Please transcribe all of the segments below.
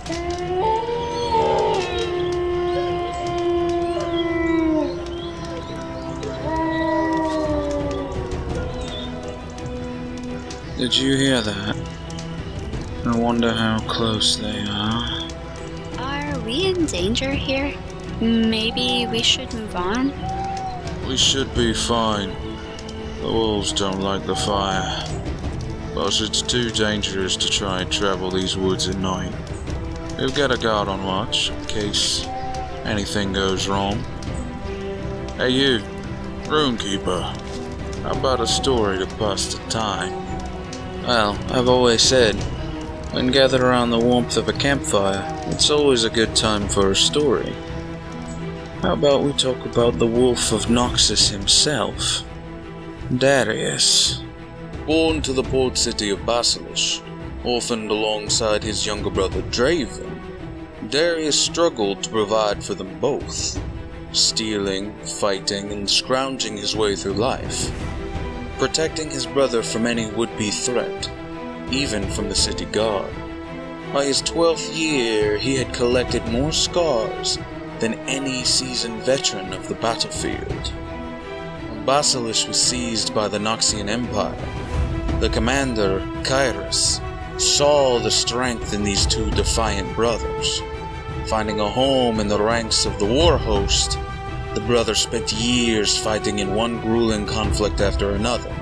Did you hear that? I wonder how close they are. Are we in danger here? Maybe we should move on? We should be fine. The wolves don't like the fire. But it's too dangerous to try and travel these woods at night. We've got a guard on watch, in case anything goes wrong. Hey you, Runekeeper. How about a story to pass the time? Well, I've always said, when gathered around the warmth of a campfire, it's always a good time for a story. How about we talk about the Wolf of Noxus himself? Darius. Born to the port city of Basilish, orphaned alongside his younger brother Draven, Darius struggled to provide for them both, stealing, fighting, and scrounging his way through life, protecting his brother from any would-be threat, even from the city guard. By his 12th year, he had collected more scars than any seasoned veteran of the battlefield. When Basilish was seized by the Noxian Empire, the commander, Kairos, saw the strength in these two defiant brothers. Finding a home in the ranks of the war host, the brothers spent years fighting in one grueling conflict after another,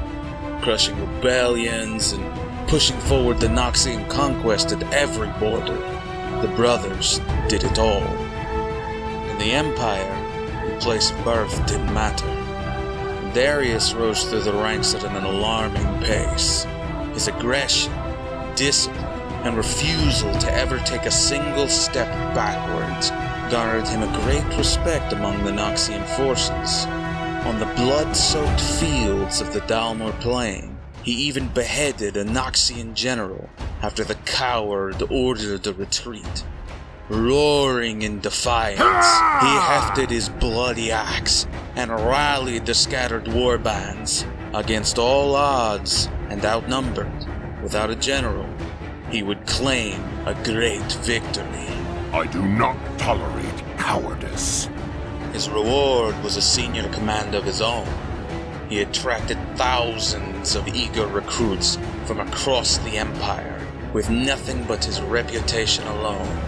crushing rebellions and pushing forward the Noxian conquest at every border. The brothers did it all. In the Empire, the place of birth didn't matter. Darius rose through the ranks at an alarming pace. His aggression, discipline, and refusal to ever take a single step backwards garnered him a great respect among the Noxian forces. On the blood-soaked fields of the Dalmor Plain, he even beheaded a Noxian general after the coward ordered a retreat. Roaring in defiance, he hefted his bloody axe and rallied the scattered warbands. Against all odds and outnumbered, without a general, he would claim a great victory. I do not tolerate cowardice. His reward was a senior command of his own. He attracted thousands of eager recruits from across the Empire, with nothing but his reputation alone.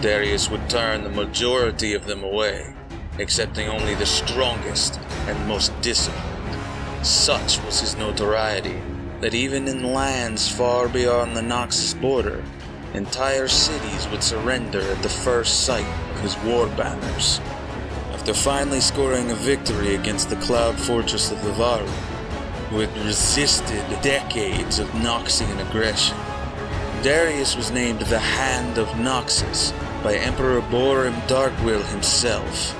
Darius would turn the majority of them away, accepting only the strongest and most disciplined. Such was his notoriety that even in lands far beyond the Noxus border, entire cities would surrender at the first sight of his war banners. After finally scoring a victory against the Cloud Fortress of Livaru, who had resisted decades of Noxian aggression, Darius was named the Hand of Noxus by Emperor Borim Darkwill himself.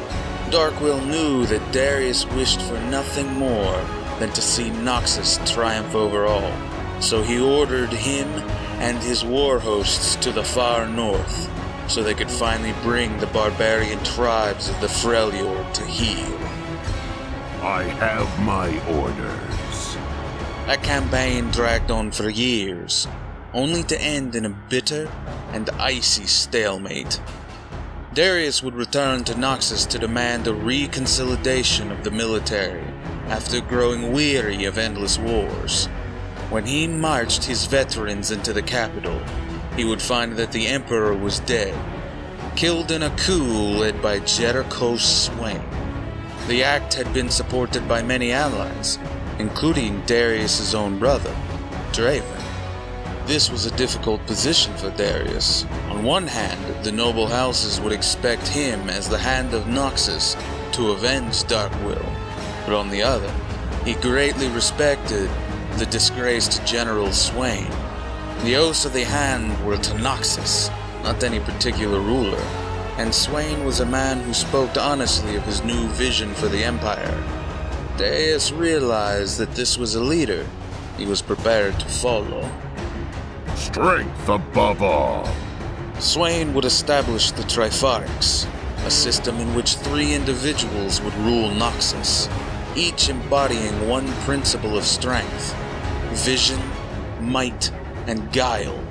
Darkwill knew that Darius wished for nothing more than to see Noxus triumph over all, so he ordered him and his war hosts to the far north, so they could finally bring the barbarian tribes of the Freljord to heel. I have my orders. That campaign dragged on for years, only to end in a bitter and icy stalemate. Darius would return to Noxus to demand a reconsolidation of the military after growing weary of endless wars. When he marched his veterans into the capital, he would find that the Emperor was dead, killed in a coup led by Jericho Swain. The act had been supported by many allies, including Darius' own brother, Draven. This was a difficult position for Darius. On one hand, the noble houses would expect him as the Hand of Noxus to avenge Darkwill, but on the other, he greatly respected the disgraced General Swain. The oaths of the Hand were to Noxus, not any particular ruler, and Swain was a man who spoke honestly of his new vision for the Empire. Darius realized that this was a leader he was prepared to follow. Strength above all. Swain would establish the Trifarix, a system in which 3 individuals would rule Noxus, each embodying one principle of strength: vision, might, and guile.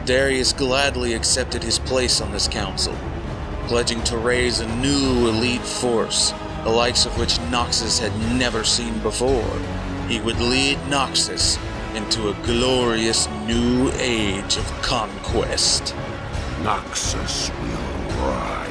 Darius gladly accepted his place on this council, pledging to raise a new elite force, the likes of which Noxus had never seen before. He would lead Noxus into a glorious new age of conquest. Noxus will rise.